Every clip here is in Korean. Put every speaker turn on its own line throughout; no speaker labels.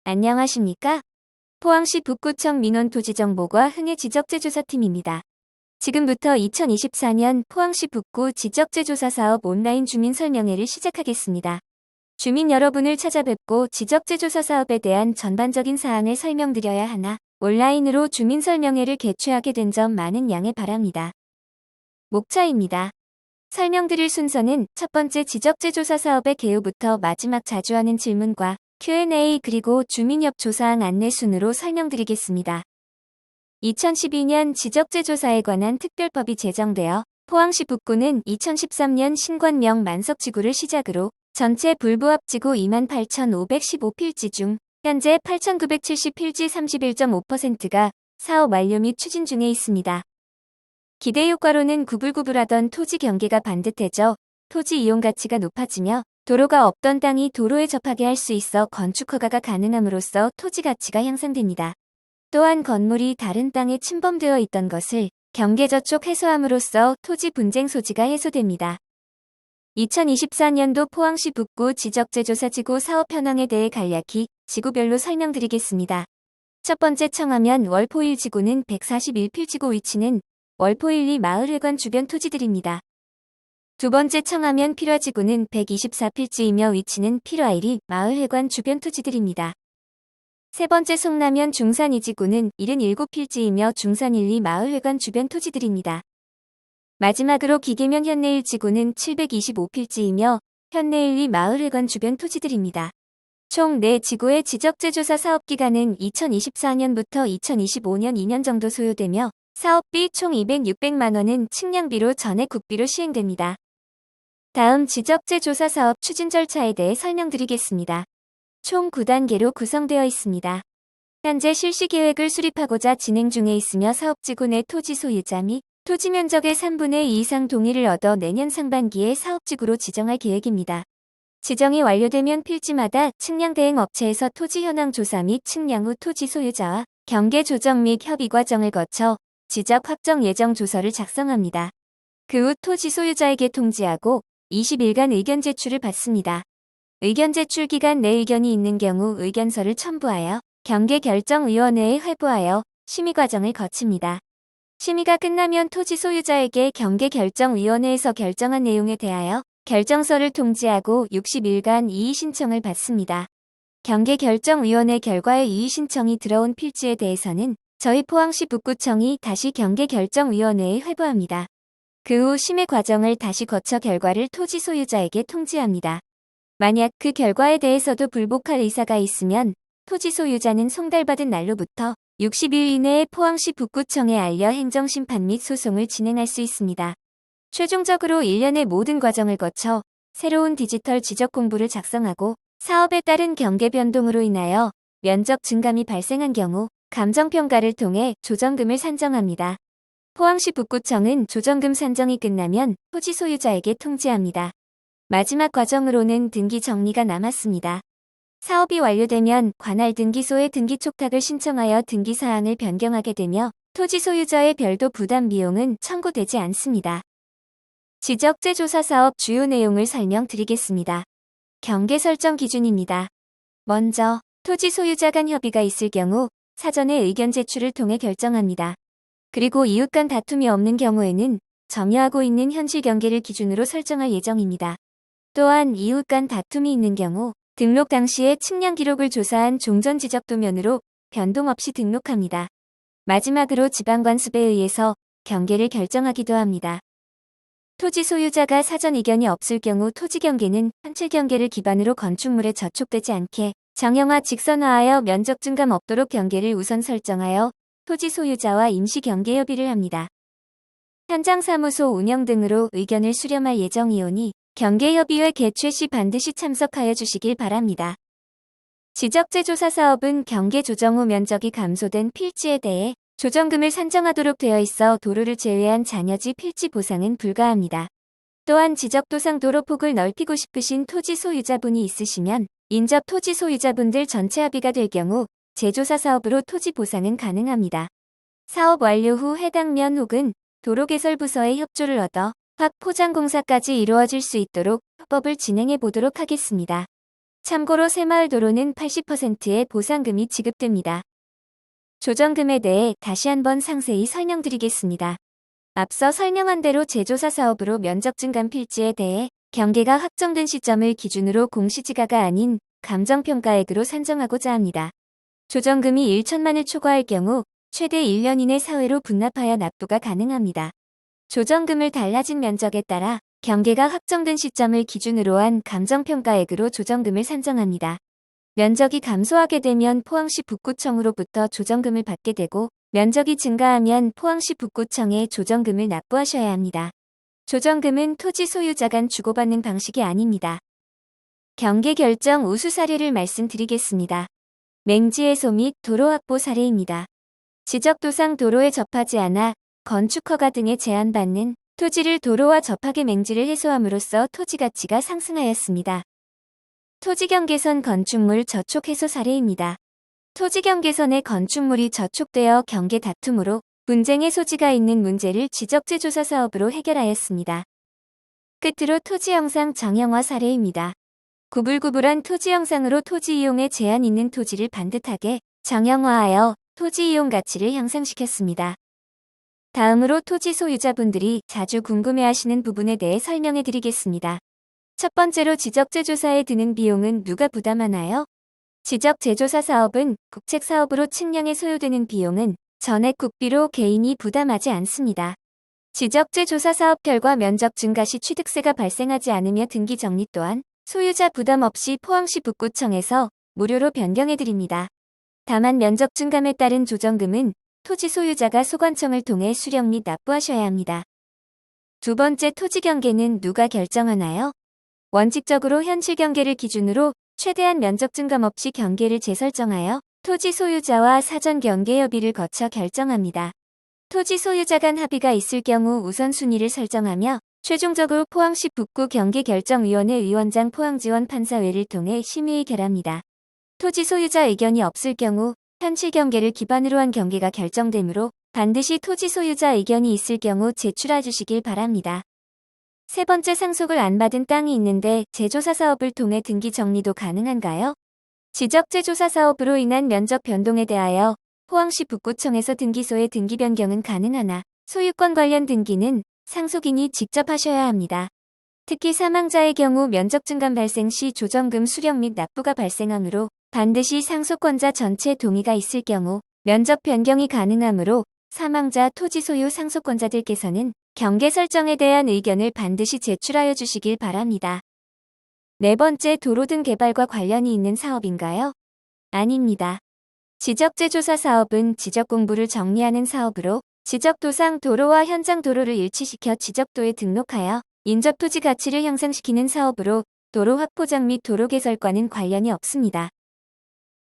안녕하십니까? 포항시 북구청 민원토지정보과 흥해지적재조사팀입니다. 지금부터 2024년 포항시 북구 지적재조사사업 온라인 주민설명회를 시작하겠습니다. 주민 여러분을 찾아뵙고 지적재조사 사업에 대한 전반적인 사항을 설명드려야 하나 온라인으로 주민설명회를 개최하게 된 점 많은 양해 바랍니다. 목차입니다. 설명드릴 순서는 첫 번째 지적재조사 사업의 개요부터 마지막 자주 하는 질문과 Q&A 그리고 주민협 조사항 안내 순으로 설명드리겠습니다. 2012년 지적재조사에 관한 특별법이 제정되어 포항시 북구는 2013년 신관명 만석지구를 시작으로 전체 불부합지구 28,515필지 중 현재 8,970필지 31.5%가 사업 완료 및 추진 중에 있습니다. 기대 효과로는 구불구불하던 토지 경계가 반듯해져 토지 이용 가치가 높아지며 도로가 없던 땅이 도로에 접하게 할 수 있어 건축 허가가 가능함으로써 토지 가치가 향상됩니다. 또한 건물이 다른 땅에 침범되어 있던 것을 경계 저촉 해소함으로써 토지 분쟁 소지가 해소됩니다. 2024년도 포항시 북구 지적재조사지구 사업 현황에 대해 간략히 지구별로 설명드리겠습니다. 첫 번째 청하면 월포1 지구는 141필지고 위치는 월포1, 2 마을회관 주변 토지들입니다. 두 번째 청하면 필화지구는 124필지이며 위치는 필화1, 2 마을회관 주변 토지들입니다. 세 번째 송라면 중산 2지구는 77필지이며 중산 1, 2 마을회관 주변 토지들입니다. 마지막으로 기계면 현내 1지구는 725필지이며 현내 1, 2 마을회관 주변 토지들입니다. 총 4지구의 지적재조사 사업기간은 2024년부터 2025년 2년 정도 소요되며 사업비 총 600만원은 측량비로 전액 국비로 시행됩니다. 다음 지적재조사 사업 추진 절차에 대해 설명드리겠습니다. 총 9단계로 구성되어 있습니다. 현재 실시계획을 수립하고자 진행 중에 있으며 사업지구 내 토지 소유자 및 토지 면적의 3분의 2 이상 동의를 얻어 내년 상반기에 사업지구로 지정할 계획입니다. 지정이 완료되면 필지마다 측량 대행 업체에서 토지 현황 조사 및 측량 후 토지 소유자와 경계 조정 및 협의 과정을 거쳐 지적 확정 예정 조서를 작성합니다. 그 후 토지 소유자에게 통지하고 20일간 의견 제출을 받습니다. 의견 제출 기간 내 의견이 있는 경우 의견서를 첨부하여 경계결정위원회에 회부하여 심의 과정을 거칩니다. 심의가 끝나면 토지 소유자에게 경계결정위원회에서 결정한 내용에 대하여 결정서를 통지하고 60일간 이의 신청을 받습니다. 경계결정위원회 결과에 이의 신청이 들어온 필지에 대해서는 저희 포항시 북구청이 다시 경계결정위원회에 회부합니다. 그 후 심의 과정을 다시 거쳐 결과를 토지 소유자에게 통지합니다. 만약 그 결과에 대해서도 불복할 의사가 있으면 토지 소유자는 송달받은 날로부터 60일 이내에 포항시 북구청에 알려 행정심판 및 소송을 진행할 수 있습니다. 최종적으로 1년의 모든 과정을 거쳐 새로운 디지털 지적공부를 작성하고 사업에 따른 경계 변동으로 인하여 면적 증감이 발생한 경우 감정평가를 통해 조정금을 산정합니다. 포항시 북구청은 조정금 산정이 끝나면 토지 소유자에게 통지합니다. 마지막 과정으로는 등기 정리가 남았습니다. 사업이 완료되면 관할 등기소에 등기 촉탁을 신청하여 등기 사항을 변경하게 되며 토지 소유자의 별도 부담 비용은 청구되지 않습니다. 지적재조사 사업 주요 내용을 설명드리겠습니다. 경계 설정 기준입니다. 먼저 토지 소유자 간 협의가 있을 경우 사전에 의견 제출을 통해 결정합니다. 그리고 이웃 간 다툼이 없는 경우에는 점유하고 있는 현실 경계를 기준으로 설정할 예정입니다. 또한 이웃 간 다툼이 있는 경우 등록 당시에 측량 기록을 조사한 종전 지적도면으로 변동 없이 등록합니다. 마지막으로 지방관습에 의해서 경계를 결정하기도 합니다. 토지 소유자가 사전 이견이 없을 경우 토지 경계는 현실 경계를 기반으로 건축물에 저촉되지 않게 정형화 직선화하여 면적 증감 없도록 경계를 우선 설정하여 토지 소유자와 임시 경계 협의를 합니다. 현장 사무소 운영 등으로 의견을 수렴할 예정이오니 경계협의회 개최 시 반드시 참석하여 주시길 바랍니다. 지적재조사 사업은 경계 조정 후 면적이 감소된 필지에 대해 조정금을 산정하도록 되어 있어 도로를 제외한 잔여지 필지 보상은 불가합니다. 또한 지적도상 도로폭을 넓히고 싶으신 토지 소유자분이 있으시면 인접 토지 소유자분들 전체 합의가 될 경우 재조사 사업으로 토지 보상은 가능합니다. 사업 완료 후 해당 면 혹은 도로개설부서의 협조를 얻어 확 포장 공사까지 이루어질 수 있도록 협업을 진행해 보도록 하겠습니다. 참고로 새마을도로는 80%의 보상금이 지급됩니다. 조정금에 대해 다시 한번 상세히 설명드리겠습니다. 앞서 설명한 대로 제조사 사업으로 면적 증감 필지에 대해 경계가 확정된 시점을 기준으로 공시지가가 아닌 감정평가액으로 산정하고자 합니다. 조정금이 1천만을 초과할 경우 최대 1년 이내 사회로 분납하여 납부가 가능합니다. 조정금을 달라진 면적에 따라 경계가 확정된 시점을 기준으로 한 감정평가액으로 조정금을 산정합니다. 면적이 감소하게 되면 포항시 북구청으로부터 조정금을 받게 되고 면적이 증가하면 포항시 북구청에 조정금을 납부하셔야 합니다. 조정금은 토지 소유자 간 주고받는 방식이 아닙니다. 경계 결정 우수 사례를 말씀드리겠습니다. 맹지해소 및 도로 확보 사례입니다. 지적도상 도로에 접하지 않아 건축허가 등에 제한받는 토지를 도로와 접하게 맹지를 해소함으로써 토지 가치가 상승하였습니다. 토지경계선 건축물 저촉 해소 사례입니다. 토지경계선에 건축물이 저촉되어 경계 다툼으로 분쟁의 소지가 있는 문제를 지적재조사 사업으로 해결하였습니다. 끝으로 토지 형상 정형화 사례입니다. 구불구불한 토지 형상으로 토지 이용에 제한 있는 토지를 반듯하게 정형화하여 토지 이용 가치를 향상시켰습니다. 다음으로 토지 소유자분들이 자주 궁금해하시는 부분에 대해 설명해 드리겠습니다. 첫 번째로 지적재조사에 드는 비용은 누가 부담하나요? 지적재조사 사업은 국책사업으로 측량에 소요되는 비용은 전액 국비로 개인이 부담하지 않습니다. 지적재조사 사업 결과 면적 증가 시 취득세가 발생하지 않으며 등기 정리 또한 소유자 부담 없이 포항시 북구청에서 무료로 변경해 드립니다. 다만 면적 증감에 따른 조정금은 토지 소유자가 소관청을 통해 수령 및 납부하셔야 합니다. 두 번째, 토지 경계는 누가 결정하나요? 원칙적으로 현실 경계를 기준으로 최대한 면적 증감 없이 경계를 재설정하여 토지 소유자와 사전 경계 협의를 거쳐 결정합니다. 토지 소유자 간 합의가 있을 경우 우선순위를 설정하며 최종적으로 포항시 북구 경계결정위원회 위원장 포항지원 판사회를 통해 심의결합니다. 토지 소유자 의견이 없을 경우 현실 경계를 기반으로 한 경계가 결정되므로 반드시 토지 소유자 의견이 있을 경우 제출해 주시길 바랍니다. 세 번째, 상속을 안 받은 땅이 있는데 재조사 사업을 통해 등기 정리도 가능한가요? 지적재조사 사업으로 인한 면적 변동에 대하여 포항시 북구청에서 등기소의 등기 변경은 가능하나 소유권 관련 등기는 상속인이 직접 하셔야 합니다. 특히 사망자의 경우 면적 증감 발생 시 조정금 수령 및 납부가 발생하므로 반드시 상속권자 전체 동의가 있을 경우 면적 변경이 가능하므로 사망자 토지 소유 상속권자들께서는 경계 설정에 대한 의견을 반드시 제출하여 주시길 바랍니다. 네 번째, 도로 등 개발과 관련이 있는 사업인가요? 아닙니다. 지적재조사 사업은 지적공부를 정리하는 사업으로 지적도상 도로와 현장 도로를 일치시켜 지적도에 등록하여 인접토지 가치를 향상시키는 사업으로 도로 확포장 및 도로 개설과는 관련이 없습니다.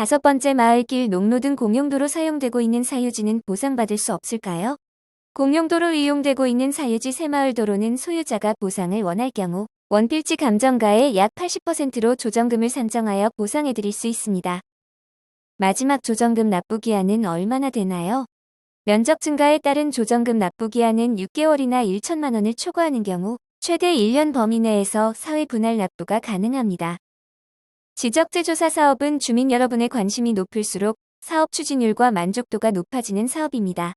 다섯 번째, 마을길, 농로 등 공용도로 사용되고 있는 사유지는 보상받을 수 없을까요? 공용도로 이용되고 있는 사유지 새마을도로는 소유자가 보상을 원할 경우 원필지 감정가의 약 80%로 조정금을 산정하여 보상해드릴 수 있습니다. 마지막, 조정금 납부기한은 얼마나 되나요? 면적 증가에 따른 조정금 납부기한은 6개월이나 1천만 원을 초과하는 경우 최대 1년 범위 내에서 사회 분할 납부가 가능합니다. 지적재조사 사업은 주민 여러분의 관심이 높을수록 사업 추진율과 만족도가 높아지는 사업입니다.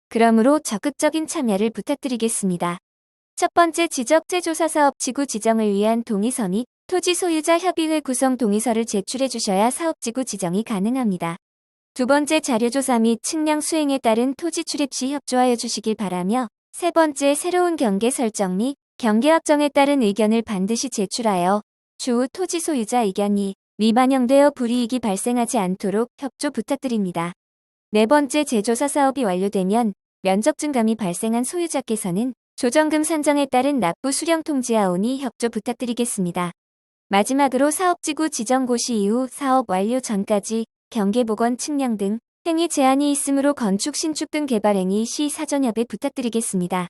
그러므로 적극적인 참여를 부탁드리겠습니다. 첫 번째, 지적재조사 사업 지구 지정을 위한 동의서 및 토지 소유자 협의회 구성 동의서를 제출해 주셔야 사업지구 지정이 가능합니다. 두 번째, 자료조사 및 측량 수행에 따른 토지 출입 시 협조하여 주시길 바라며 세 번째, 새로운 경계 설정 및 경계 확정에 따른 의견을 반드시 제출하여 추후 토지 소유자 의견이 미반영되어 불이익이 발생하지 않도록 협조 부탁드립니다. 네 번째, 재조사 사업이 완료되면 면적 증감이 발생한 소유자께서는 조정금 산정에 따른 납부 수령 통지하오니 협조 부탁드리겠습니다. 마지막으로 사업지구 지정 고시 이후 사업 완료 전까지 경계복원 측량 등 행위 제한이 있으므로 건축 신축 등 개발 행위 시 사전 협의 부탁드리겠습니다.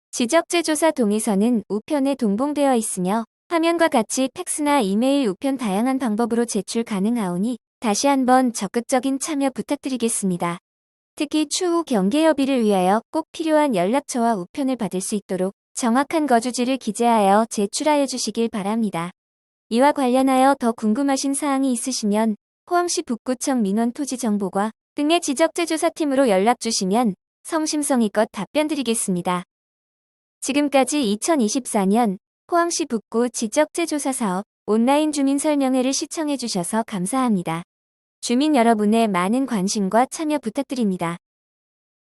지적재조사 동의서는 우편에 동봉되어 있으며 화면과 같이 팩스나 이메일, 우편 다양한 방법으로 제출 가능하오니 다시 한번 적극적인 참여 부탁드리겠습니다. 특히 추후 경계 협의를 위하여 꼭 필요한 연락처와 우편을 받을 수 있도록 정확한 거주지를 기재하여 제출하여 주시길 바랍니다. 이와 관련하여 더 궁금하신 사항이 있으시면 포항시 북구청 민원토지정보과 등의 지적재조사팀으로 연락주시면 성심성의껏 답변 드리겠습니다. 지금까지 2024년 포항시 북구 지적재조사 사업 온라인 주민 설명회를 시청해주셔서 감사합니다. 주민 여러분의 많은 관심과 참여 부탁드립니다.